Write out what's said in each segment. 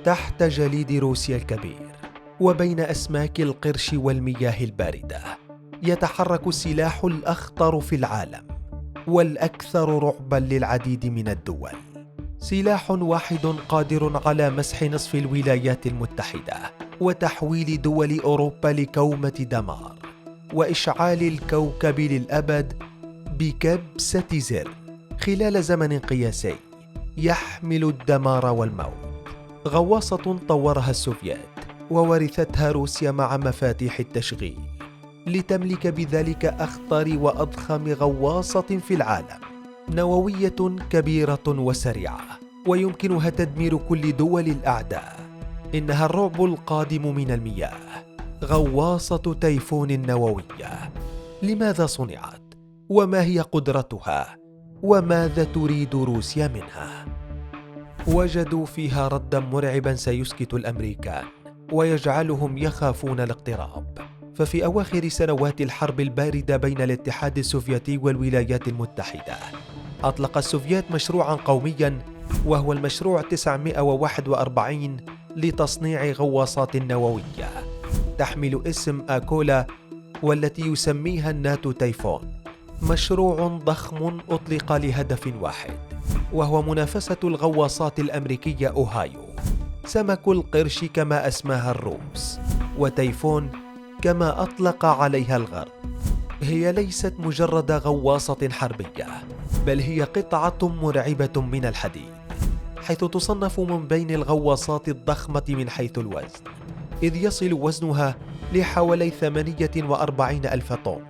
تحت جليد روسيا الكبير وبين أسماك القرش والمياه الباردة يتحرك السلاح الأخطر في العالم والأكثر رعباً للعديد من الدول. سلاح واحد قادر على مسح نصف الولايات المتحدة وتحويل دول أوروبا لكومة دمار وإشعال الكوكب للأبد بكبسة زر خلال زمن قياسي يحمل الدمار والموت. غواصة طورها السوفيات وورثتها روسيا مع مفاتيح التشغيل لتملك بذلك أخطر وأضخم غواصة في العالم، نووية كبيرة وسريعة ويمكنها تدمير كل دول الأعداء. إنها الرعب القادم من المياه، غواصة تيفون النووية. لماذا صنعت؟ وما هي قدرتها؟ وماذا تريد روسيا منها؟ وجدوا فيها ردا مرعبا سيسكت الأمريكان ويجعلهم يخافون الاقتراب. ففي أواخر سنوات الحرب الباردة بين الاتحاد السوفيتي والولايات المتحدة أطلق السوفيات مشروعا قوميا، وهو المشروع 941 لتصنيع غواصات نووية تحمل اسم آكولا، والتي يسميها الناتو تيفون. مشروع ضخم أطلق لهدف واحد، وهو منافسة الغواصات الأمريكية أوهايو، سمك القرش كما أسماها الروس، وتيفون كما أطلق عليها الغرب. هي ليست مجرد غواصة حربية، بل هي قطعة مرعبة من الحديد، حيث تصنف من بين الغواصات الضخمة من حيث الوزن، إذ يصل وزنها لحوالي 48 ألف طن،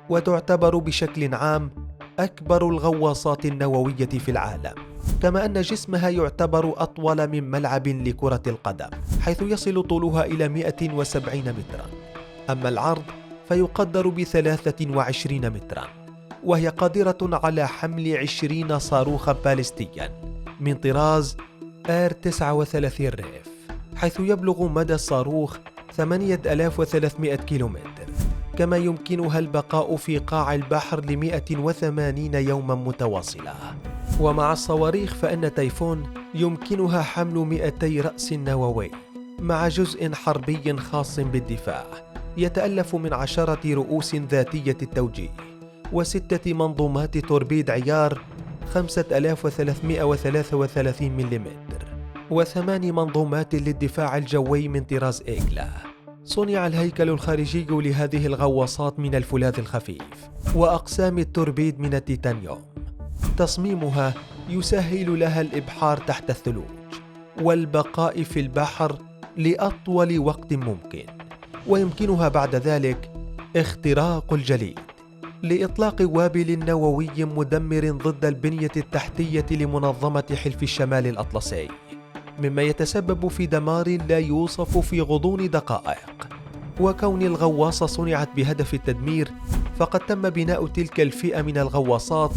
وتعتبر بشكل عام أكبر الغواصات النووية في العالم. كما أن جسمها يعتبر أطول من ملعب لكرة القدم، حيث يصل طولها إلى 170 مترا، أما العرض فيقدر ب23 مترا، وهي قادرة على حمل 20 صاروخا باليستيا من طراز R-39 ريف، حيث يبلغ مدى الصاروخ 8300 كيلومتر. كما يمكنها البقاء في قاع البحر ل180 يوما متواصلة. ومع الصواريخ فإن تيفون يمكنها حمل 200 رأس نووي مع جزء حربي خاص بالدفاع يتألف من 10 رؤوس ذاتية التوجيه و6 منظومات توربيد عيار 5333 ملم و8 منظومات للدفاع الجوي من طراز إيغلا. صنع الهيكل الخارجي لهذه الغواصات من الفولاذ الخفيف وأقسام التوربيد من التيتانيوم. تصميمها يسهل لها الإبحار تحت الثلوج والبقاء في البحر لأطول وقت ممكن، ويمكنها بعد ذلك اختراق الجليد لإطلاق وابل نووي مدمر ضد البنية التحتية لمنظمة حلف الشمال الأطلسي، مما يتسبب في دمار لا يوصف في غضون دقائق. وكون الغواصة صنعت بهدف التدمير، فقد تم بناء تلك الفئة من الغواصات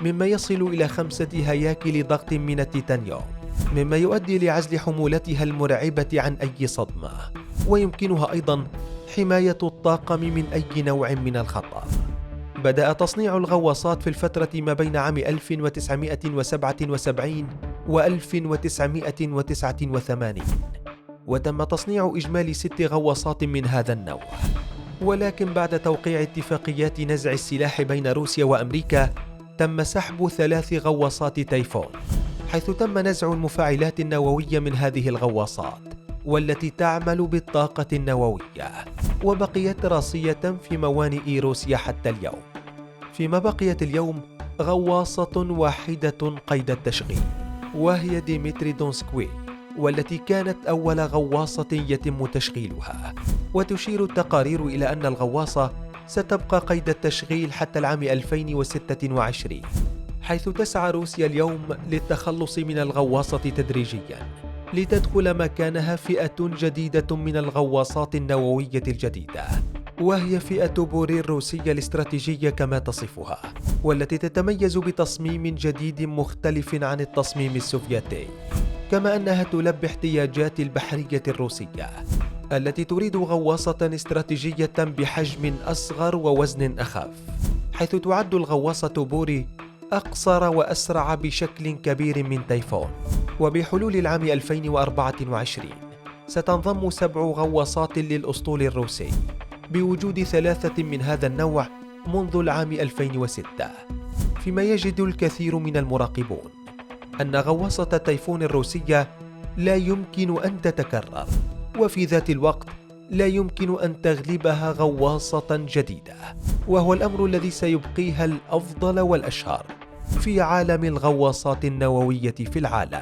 مما يصل إلى 5 هياكل ضغط من التيتانيوم، مما يؤدي لعزل حمولتها المرعبة عن أي صدمة، ويمكنها أيضا حماية الطاقم من أي نوع من الخطر. بدأ تصنيع الغواصات في الفترة ما بين عام 1977 و 1989، وتم تصنيع إجمالي 6 غواصات من هذا النوع. ولكن بعد توقيع اتفاقيات نزع السلاح بين روسيا وأمريكا، تم سحب 3 غواصات تيفون، حيث تم نزع المفاعلات النووية من هذه الغواصات والتي تعمل بالطاقة النووية، وبقيت راسية في موانئ روسيا حتى اليوم. فيما بقيت اليوم غواصة واحدة قيد التشغيل، وهي ديمتري دونسكوي، والتي كانت أول غواصة يتم تشغيلها. وتشير التقارير إلى أن الغواصة ستبقى قيد التشغيل حتى العام 2026، حيث تسعى روسيا اليوم للتخلص من الغواصة تدريجياً لتدخل مكانها فئة جديدة من الغواصات النووية الجديدة، وهي فئة بوري الروسية الاستراتيجية كما تصفها، والتي تتميز بتصميم جديد مختلف عن التصميم السوفيتي، كما أنها تلبي احتياجات البحرية الروسية التي تريد غواصة استراتيجية بحجم أصغر ووزن أخف، حيث تعد الغواصة بوري أقصر وأسرع بشكل كبير من تايفون. وبحلول العام 2024 ستنضم 7 غواصات للأسطول الروسي، بوجود 3 من هذا النوع منذ العام 2006. فيما يجد الكثير من المراقبون أن غواصة تايفون الروسية لا يمكن أن تتكرر، وفي ذات الوقت لا يمكن أن تغلبها غواصة جديدة، وهو الأمر الذي سيبقيها الأفضل والأشهر في عالم الغواصات النووية في العالم.